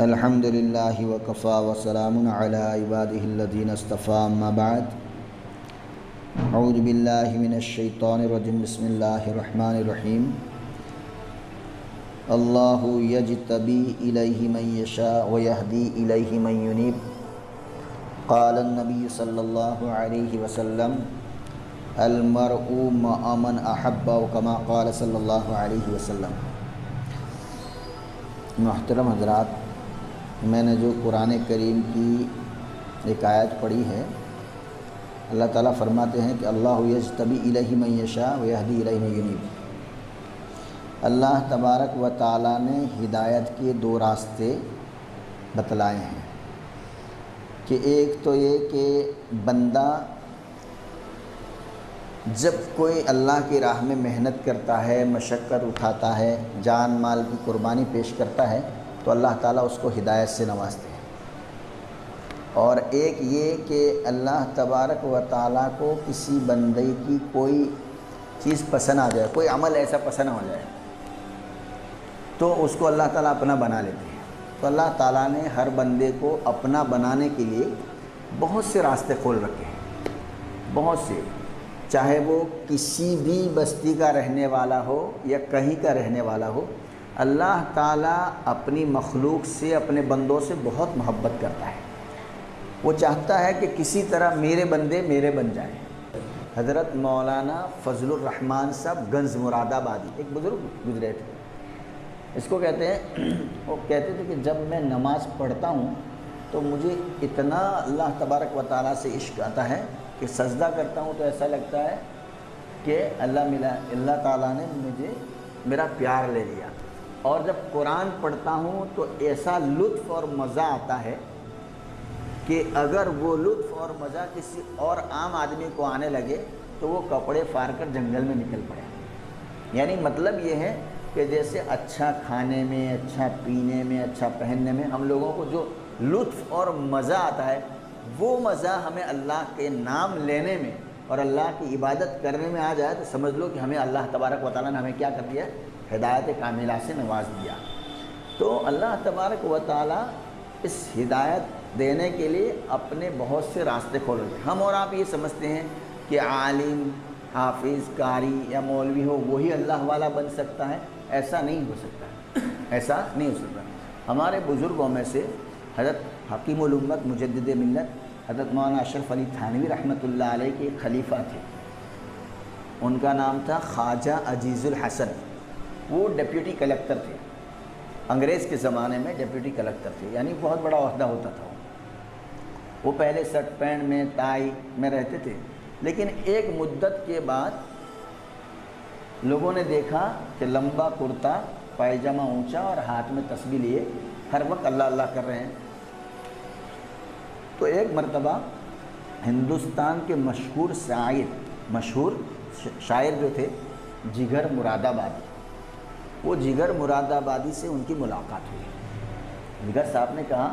الحمدللہ وکفی وسلام علی عبادہ الذین اصطفیٰ اما بعد اعوذ باللہ من الشیطان الرجیم بسم اللہ الرحمن الرحیم اللہ یجتبی الیہ من یشاء ویہدی الیہ من ینیب قال النبی صلی اللہ علیہ وسلم المرء مع من احب کما قال صلی اللہ علیہ وسلم۔ محترم حضرات، میں نے جو قرآن کریم کی ایک آیت پڑھی ہے، اللہ تعالیٰ فرماتے ہیں کہ اللہ یجتبی الیہ من یشاء ویہدی الیہ من ینیب۔ اللہ تبارک و تعالیٰ نے ہدایت کے دو راستے بتلائے ہیں کہ ایک تو یہ کہ بندہ جب کوئی اللہ کی راہ میں محنت کرتا ہے، مشقت اٹھاتا ہے، جان مال کی قربانی پیش کرتا ہے تو اللہ تعالیٰ اس کو ہدایت سے نوازتے ہیں۔ اور ایک یہ کہ اللہ تبارک و تعالیٰ کو کسی بندے کی کوئی چیز پسند آ جائے، کوئی عمل ایسا پسند ہو جائے تو اس کو اللہ تعالیٰ اپنا بنا لیتے ہیں۔ تو اللہ تعالیٰ نے ہر بندے کو اپنا بنانے کے لیے بہت سے راستے کھول رکھے ہیں، بہت سے، چاہے وہ کسی بھی بستی کا رہنے والا ہو یا کہیں کا رہنے والا ہو۔ اللہ تعالیٰ اپنی مخلوق سے، اپنے بندوں سے بہت محبت کرتا ہے۔ وہ چاہتا ہے کہ کسی طرح میرے بندے میرے بن جائیں۔ حضرت مولانا فضل الرحمان صاحب گنج مراد آبادی ایک بزرگ گزرے تھے، اس کو کہتے ہیں، وہ کہتے تھے کہ جب میں نماز پڑھتا ہوں تو مجھے اتنا اللہ تبارک و تعالیٰ سے عشق آتا ہے کہ سجدہ کرتا ہوں تو ایسا لگتا ہے کہ اللہ تعالیٰ نے مجھے میرا پیار لے لیا۔ اور جب قرآن پڑھتا ہوں تو ایسا لطف اور مزہ آتا ہے کہ اگر وہ لطف اور مزہ کسی اور عام آدمی کو آنے لگے تو وہ کپڑے پھاڑ کر جنگل میں نکل پڑے۔ یعنی مطلب یہ ہے کہ جیسے اچھا کھانے میں، اچھا پینے میں، اچھا پہننے میں ہم لوگوں کو جو لطف اور مزہ آتا ہے، وہ مزہ ہمیں اللہ کے نام لینے میں اور اللہ کی عبادت کرنے میں آ جائے تو سمجھ لو کہ ہمیں اللہ تبارک و تعالیٰ نے ہمیں کیا کر دیا، ہدایت کاملہ سے نواز دیا۔ تو اللہ تبارک و تعالیٰ اس ہدایت دینے کے لیے اپنے بہت سے راستے کھول رہے ہیں۔ ہم اور آپ یہ سمجھتے ہیں کہ عالم، حافظ، قاری یا مولوی ہو وہی اللہ والا بن سکتا ہے، ایسا نہیں ہو سکتا، ایسا نہیں ہو سکتا۔ ہمارے بزرگوں میں سے حضرت حکیم الامت مجدد ملت حضرت مولانا اشرف علی تھانوی رحمۃ اللہ علیہ کے خلیفہ تھے، ان کا نام تھا خواجہ عزیز الحسن۔ وہ ڈپٹی کلکٹر تھے، انگریز کے زمانے میں ڈپٹی کلکٹر تھے، یعنی بہت بڑا عہدہ ہوتا تھا۔ وہ پہلے شرٹ پینٹ میں، ٹائی میں رہتے تھے، لیکن ایک مدت کے بعد لوگوں نے دیکھا کہ لمبا کرتا، پائجامہ اونچا اور ہاتھ میں تسبیح لیے ہر وقت اللہ اللہ کر رہے ہیں۔ تو ایک مرتبہ ہندوستان کے مشہور شاعر جو تھے جگر مراد آبادی، وہ جگر مراد آبادی سے ان کی ملاقات ہوئی۔ جگر صاحب نے کہا،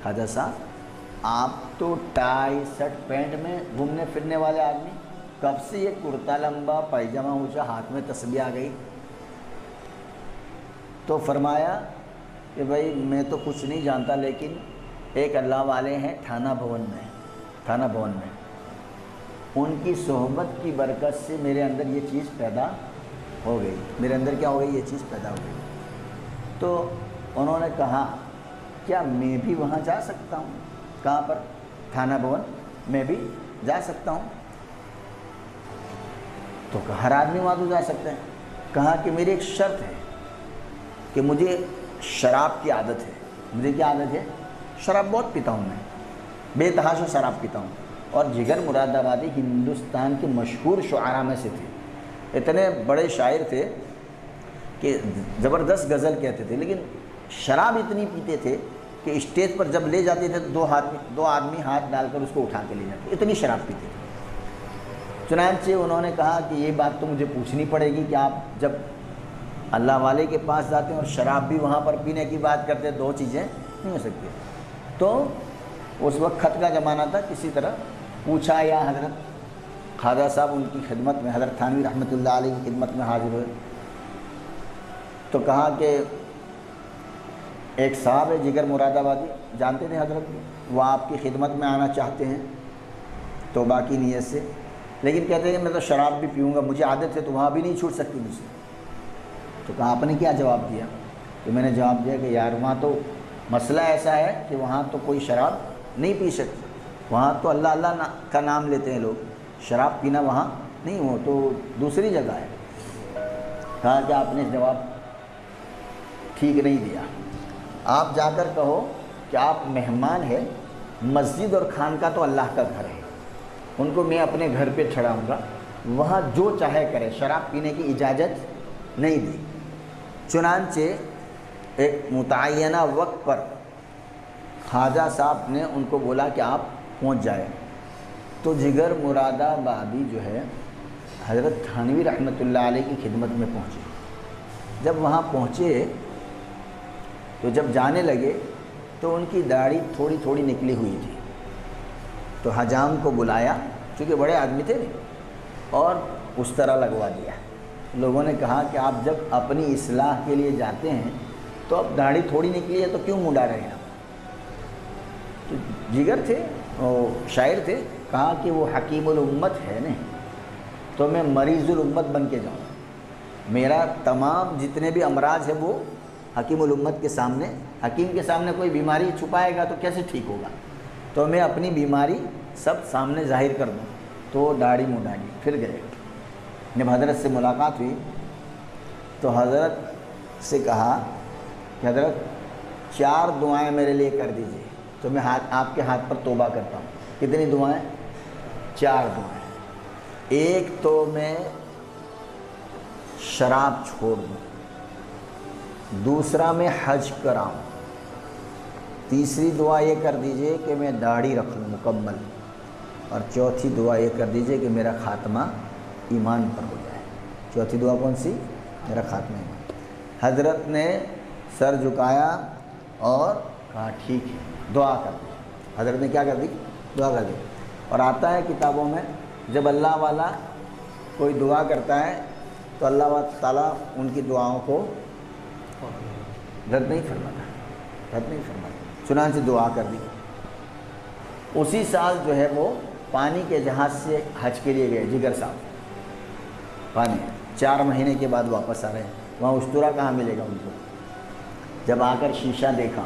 خواجہ صاحب آپ تو ٹائی شرٹ پینٹ میں گھومنے پھرنے والے آدمی، کب سے یہ کرتا لمبا، پائجامہ اونچا، ہاتھ میں تسبیح آ گئی؟ تو فرمایا کہ بھائی میں تو کچھ نہیں جانتا، لیکن ایک اللہ والے ہیں تھانہ بھون میں، ان کی صحبت کی برکت سے میرے اندر یہ چیز پیدا ہو گئی، میرے اندر کیا ہو گئی، یہ چیز پیدا ہو گئی۔ تو انہوں نے کہا کیا میں بھی وہاں جا سکتا ہوں؟ کہاں پر؟ تھانہ بھون میں بھی جا سکتا ہوں؟ تو ہر آدمی وہاں تو جا سکتا ہے۔ کہا کہ میری ایک شرط ہے کہ مجھے شراب کی عادت ہے۔ مجھے کیا عادت ہے؟ شراب بہت پیتا ہوں، میں بے تحاشا شراب پیتا ہوں۔ اور جگر مراد آبادی ہندوستان کے مشہور شعراء میں سے تھے، اتنے بڑے شاعر تھے کہ زبردست غزل کہتے تھے، لیکن شراب اتنی پیتے تھے کہ اسٹیج پر جب لے جاتے تھے دو آدمی ہاتھ ڈال کر اس کو اٹھا کے لے جاتے، اتنی شراب پیتے تھے۔ چنانچہ انہوں نے کہا کہ یہ بات تو مجھے پوچھنی پڑے گی کہ آپ جب اللہ والے کے پاس جاتے ہیں اور شراب بھی وہاں پر پینے کی بات کرتے ہیں، دو چیزیں نہیں ہو سکتی۔ تو اس وقت خط کا زمانہ تھا، کسی طرح پوچھا یا حضرت خواجہ صاحب ان کی خدمت میں، حضرت تھانوی رحمۃ اللہ علیہ کی خدمت میں حاضر ہوئے تو کہا کہ ایک صاحب ہے جگر مراد آبادی، جانتے تھے حضرت، وہ آپ کی خدمت میں آنا چاہتے ہیں توبہ کی نیت سے، لیکن کہتے ہیں میں تو شراب بھی پیوں گا، مجھے عادت ہے تو وہاں بھی نہیں چھوٹ سکتی مجھ سے۔ تو کہا آپ نے کیا جواب دیا؟ تو میں نے جواب دیا کہ یار وہاں تو مسئلہ ایسا ہے کہ وہاں تو کوئی شراب نہیں پی سکتی، وہاں تو اللہ اللہ کا نام لیتے ہیں لوگ، شراب پینا وہاں نہیں، ہو تو دوسری جگہ ہے۔ کہا کہ آپ نے جواب ٹھیک نہیں دیا، آپ جا کر کہو کہ آپ مہمان ہیں، مسجد اور خانقاہ تو اللہ کا گھر ہے، ان کو میں اپنے گھر پہ ٹھہراؤں گا، وہاں جو چاہے کرے، شراب پینے کی اجازت نہیں دی۔ چنانچہ ایک متعینہ وقت پر خواجہ صاحب نے ان کو بولا کہ آپ پہنچ جائیں، تو جگر مراد آبادی جو ہے حضرت تھانوی رحمۃ اللہ علیہ کی خدمت میں پہنچے۔ جب وہاں پہنچے تو جب جانے لگے تو ان کی داڑھی تھوڑی تھوڑی نکلی ہوئی تھی، تو حجام کو بلایا، چونکہ بڑے آدمی تھے اور اس طرح لگوا دیا۔ لوگوں نے کہا کہ آپ جب اپنی اصلاح کے لیے جاتے ہیں تو اب داڑھی تھوڑی نکلی ہے تو کیوں منڈا رہے ہیں آپ؟ تو جگر تھے، شاعر تھے، کہا کہ وہ حکیم الامت ہے نا، تو میں مریض الامت بن کے جاؤں، میرا تمام جتنے بھی امراض ہیں وہ حکیم الامت کے سامنے، حکیم کے سامنے کوئی بیماری چھپائے گا تو کیسے ٹھیک ہوگا، تو میں اپنی بیماری سب سامنے ظاہر کر دوں۔ تو داڑھی منڈا لی، پھر گئے۔ جب حضرت سے ملاقات ہوئی تو حضرت سے کہا کہ حضرت 4 دعائیں میرے لیے کر دیجئے تو میں آپ کے ہاتھ پر توبہ کرتا ہوں۔ کتنی دعائیں؟ 4 دعائیں۔ ایک تو میں شراب چھوڑ دوں، دوسرا میں حج کراؤں، تیسری دعا یہ کر دیجئے کہ میں داڑھی رکھ لوں مکمل، اور چوتھی دعا یہ کر دیجئے کہ میرا خاتمہ ایمان پر ہو جائے۔ چوتھی دعا کون سی؟ میرا خاتمہ ایمان۔ حضرت نے سر جھکایا اور کہا ٹھیک ہے، دعا کر دی۔ حضرت نے کیا کر دی؟ دعا کر دی۔ اور آتا ہے کتابوں میں جب اللہ والا کوئی دعا کرتا ہے تو اللہ تعالیٰ ان کی دعاؤں کو رد نہیں فرماتا، رد نہیں فرماتا۔ چنانچہ دعا کر دی۔ اسی سال جو ہے وہ پانی کے جہاز سے حج کے لیے گئے جگر صاحب، پانی 4 مہینے کے بعد واپس آ رہے ہیں، وہاں اشترا کہاں ملے گا ان کو؟ جب آ کر شیشہ دیکھا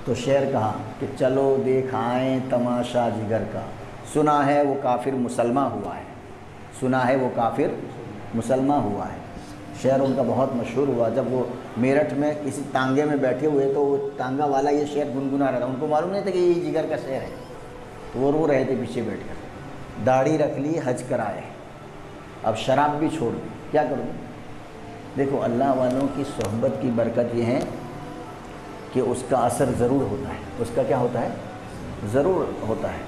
تو شعر کہا کہ چلو دیکھ آئیں تماشا جگر کا، سنا ہے وہ کافر مسلمہ ہوا ہے، سنا ہے وہ کافر مسلمہ ہوا ہے۔ شعر ان کا بہت مشہور ہوا۔ جب وہ میرٹھ میں کسی تانگے میں بیٹھے ہوئے تو وہ تانگا والا یہ شعر گنگنا رہا تھا، ان کو معلوم نہیں تھا کہ یہ جگر کا شعر ہے، تو وہ رو رہے تھے پیچھے بیٹھ کر۔ داڑھی رکھ لی، حج کرائے، اب شراب بھی چھوڑ دی، کیا کروں؟ دیکھو اللہ والوں کی صحبت کی برکت یہ ہے کہ اس کا اثر ضرور ہوتا ہے، اس کا کیا ہوتا ہے؟ ضرور ہوتا ہے۔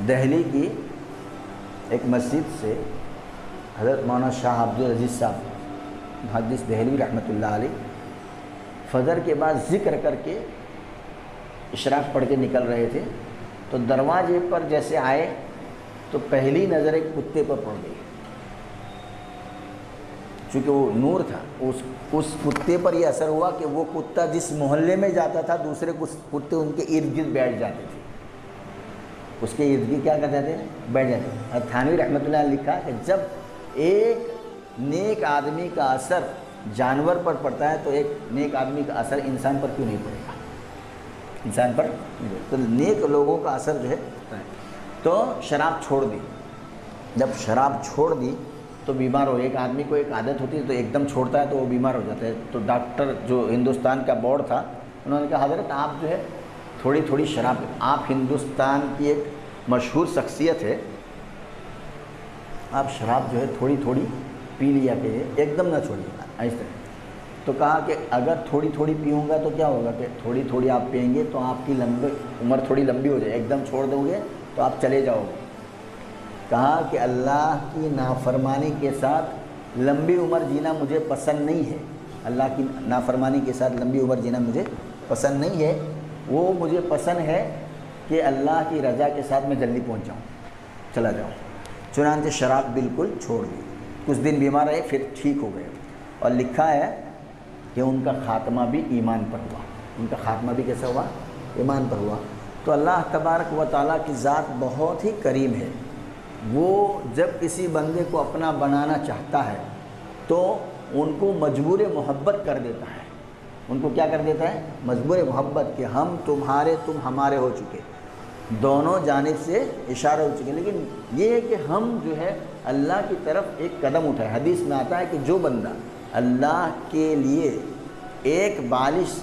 دہلی کی ایک مسجد سے حضرت مولانا شاہ عبدالعزیز صاحب محدث دہلوی رحمۃ اللہ علیہ فجر کے بعد ذکر کر کے اشراق پڑھ کے نکل رہے تھے، تو دروازے پر جیسے آئے تو پہلی نظر ایک کتے پر پڑ گئی، چونکہ وہ نور تھا، اس کتے پر یہ اثر ہوا کہ وہ کتا جس محلے میں جاتا تھا دوسرے کتے ان کے ارد گرد بیٹھ جاتے تھے، اس کے ارد گرد کیا کرتے تھے؟ بیٹھ جاتے تھے۔ اور تھانوی رحمۃ اللہ علیہ لکھا کہ جب ایک نیک آدمی کا اثر جانور پر پڑتا ہے تو ایک نیک آدمی کا اثر انسان پر کیوں نہیں پڑے گا؟ انسان پر تو نیک لوگوں کا اثر جو ہے تو شراب چھوڑ دی۔ جب شراب چھوڑ دی تو بیمار ہو، ایک آدمی کو ایک عادت ہوتی ہے تو ایک دم چھوڑتا ہے تو وہ بیمار ہو جاتا ہے۔ تو ڈاکٹر جو ہندوستان کا بورڈ تھا انہوں نے کہا حضرت آپ جو ہے تھوڑی تھوڑی شراب، آپ ہندوستان کی ایک مشہور شخصیت ہے، آپ شراب جو ہے تھوڑی تھوڑی پی لیا کہ ایک دم نہ چھوڑیے گا ایسے۔ تو کہا کہ اگر تھوڑی تھوڑی پیوں گا تو کیا ہوگا کہ تھوڑی تھوڑی آپ پئیں گے تو آپ کی عمر تھوڑی لمبی ہو جائے، ایک دم چھوڑ دو گے تو آپ چلے جاؤ گے۔ کہا کہ اللہ کی نافرمانی کے ساتھ لمبی عمر جینا مجھے پسند نہیں ہے، اللہ کی نافرمانی کے ساتھ لمبی عمر جینا مجھے پسند نہیں ہے، وہ مجھے پسند ہے کہ اللہ کی رضا کے ساتھ میں جلدی پہنچ جاؤں، چلا جاؤں۔ چنانچہ شراب بالکل چھوڑ دی، کچھ دن بیمار رہے پھر ٹھیک ہو گئے۔ اور لکھا ہے کہ کہ ان کا خاتمہ بھی ایمان پر ہوا، ان کا خاتمہ بھی کیسا ہوا؟ ایمان پر ہوا۔ تو اللہ تبارک و تعالیٰ کی ذات بہت ہی کریم ہے، وہ جب کسی بندے کو اپنا بنانا چاہتا ہے تو ان کو مجبور محبت کر دیتا ہے، ان کو کیا کر دیتا ہے؟ مجبور محبت، کہ ہم تمہارے تم ہمارے ہو چکے، دونوں جانب سے اشارہ ہو چکے، لیکن یہ ہے کہ ہم جو ہے اللہ کی طرف ایک قدم اٹھائے۔ حدیث میں آتا ہے کہ جو بندہ اللہ کے لیے ایک بالش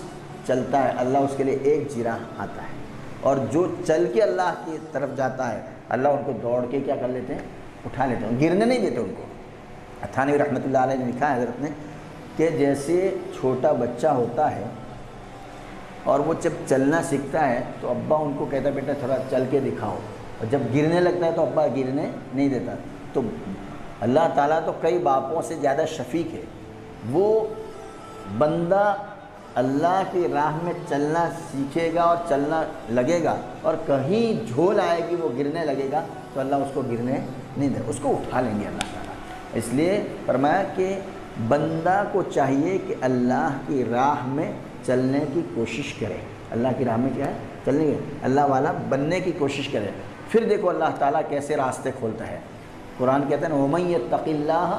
چلتا ہے، اللہ اس کے لیے ایک جرح آتا ہے، اور جو چل کے اللہ کی طرف جاتا ہے اللہ ان کو دوڑ کے کیا کر لیتے ہیں؟ اٹھا لیتے ہیں، گرنے نہیں دیتے ان کو۔ تھانوی رحمۃ اللہ علیہ نے لکھا ہے حضرت نے کہ جیسے چھوٹا بچہ ہوتا ہے اور وہ جب چلنا سیکھتا ہے تو ابا ان کو کہتا ہے بیٹا تھوڑا چل کے دکھاؤ، اور جب گرنے لگتا ہے تو ابا گرنے نہیں دیتا۔ تو اللہ تعالیٰ تو کئی باپوں سے زیادہ شفیق ہے، وہ بندہ اللہ کی راہ میں چلنا سیکھے گا اور چلنا لگے گا اور کہیں جھول آئے گی وہ گرنے لگے گا تو اللہ اس کو گرنے نہیں دے، اس کو اٹھا لیں گے اللہ تعالیٰ۔ اس لیے فرمایا کہ بندہ کو چاہیے کہ اللہ کی راہ میں چلنے کی کوشش کرے، اللہ کی راہ میں کیا ہے؟ چلنے کی، اللہ والا بننے کی کوشش کرے۔ پھر دیکھو اللہ تعالیٰ کیسے راستے کھولتا ہے۔ قرآن کہتا ہے نا وَمَن يَتَّقِ اللَّهَ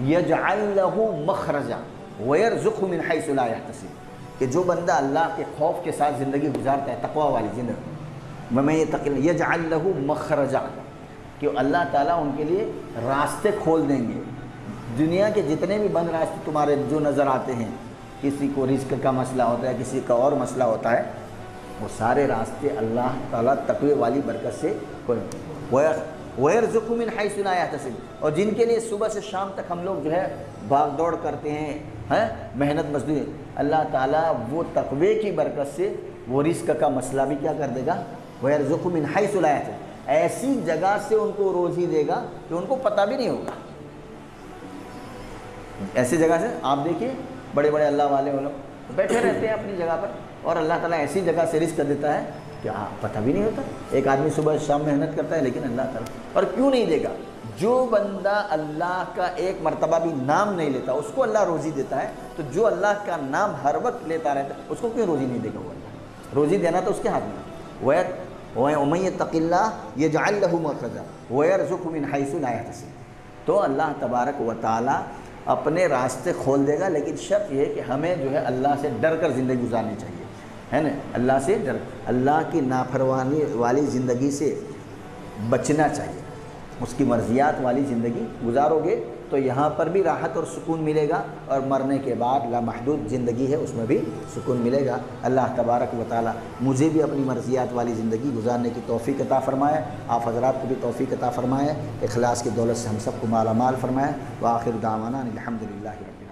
يَجْعَل لَّهُ مَخْرَجًا وَيَرْزُقْهُ مِنْ حَيْثُ لَا يَحْتَسِبُ، کہ جو بندہ اللہ کے خوف کے ساتھ زندگی گزارتا ہے، تقوی والی زندگی، وَمَن يَتَّقِ اللَّهَ يَجْعَل لَّهُ مَخْرَجًا، کہ اللہ تعالیٰ ان کے لیے راستے کھول دیں گے۔ دنیا کے جتنے بھی بند راستے تمہارے جو نظر آتے ہیں، کسی کو رزق کا مسئلہ ہوتا ہے، کسی کا اور مسئلہ ہوتا ہے، وہ سارے راستے اللہ تعالیٰ تقوی والی برکت سے وَيَرْزُقُهُ مِنْ حَيْثُ لَا يَحْتَسِبُ، اور جن کے لیے صبح سے شام تک ہم لوگ جو ہے بھاگ دوڑ کرتے ہیں، محنت مزدوری، اللہ تعالیٰ وہ تقوی کی برکت سے وہ رزق کا مسئلہ بھی کیا کر دے گا؟ وَيَرْزُقُهُ مِنْ حَيْثُ لَا يَحْتَسِبُ، ایسی جگہ سے ان کو روزی دے گا کہ ان کو پتہ بھی نہیں ہوگا۔ ایسی جگہ سے آپ دیکھیے بڑے بڑے اللہ والے وہ لوگ بیٹھے رہتے ہیں اپنی جگہ پر، اور اللہ تعالیٰ ایسی جگہ سے رزق دیتا ہے کہ پتہ بھی نہیں ہوتا۔ ایک آدمی صبح شام محنت کرتا ہے لیکن اللہ تعالیٰ، اور کیوں نہیں دے گا؟ جو بندہ اللہ کا ایک مرتبہ بھی نام نہیں لیتا اس کو اللہ روزی دیتا ہے، تو جو اللہ کا نام ہر وقت لیتا رہتا ہے اس کو کیوں روزی نہیں دے گا؟ وہ اللہ روزی دینا تو اس کے ہاتھ میں۔ وَمَن يَتَّقِ اللَّهَ يَجْعَل لَّهُ مَخْرَجًا وَيَرْزُقْهُ مِنْ حَيْثُ لَا يَحْتَسِبُ، تو اللہ تبارک و تعالیٰ اپنے راستے کھول دے گا، لیکن شرط یہ ہے کہ ہمیں جو ہے اللہ سے ڈر کر زندگی گزارنی چاہیے، ہے نا؟ اللہ سے ڈر، اللہ کی نافرمانی والی زندگی سے بچنا چاہیے، اس کی مرضیات والی زندگی گزارو گے تو یہاں پر بھی راحت اور سکون ملے گا، اور مرنے کے بعد لامحدود زندگی ہے اس میں بھی سکون ملے گا۔ اللہ تبارک و تعالی مجھے بھی اپنی مرضیات والی زندگی گزارنے کی توفیق عطا فرمائے، آپ حضرات کو بھی توفیق عطا فرمائے، اخلاص کی دولت سے ہم سب کو مالا مال فرمائے۔ وآخر دعوانا الحمدللہ رب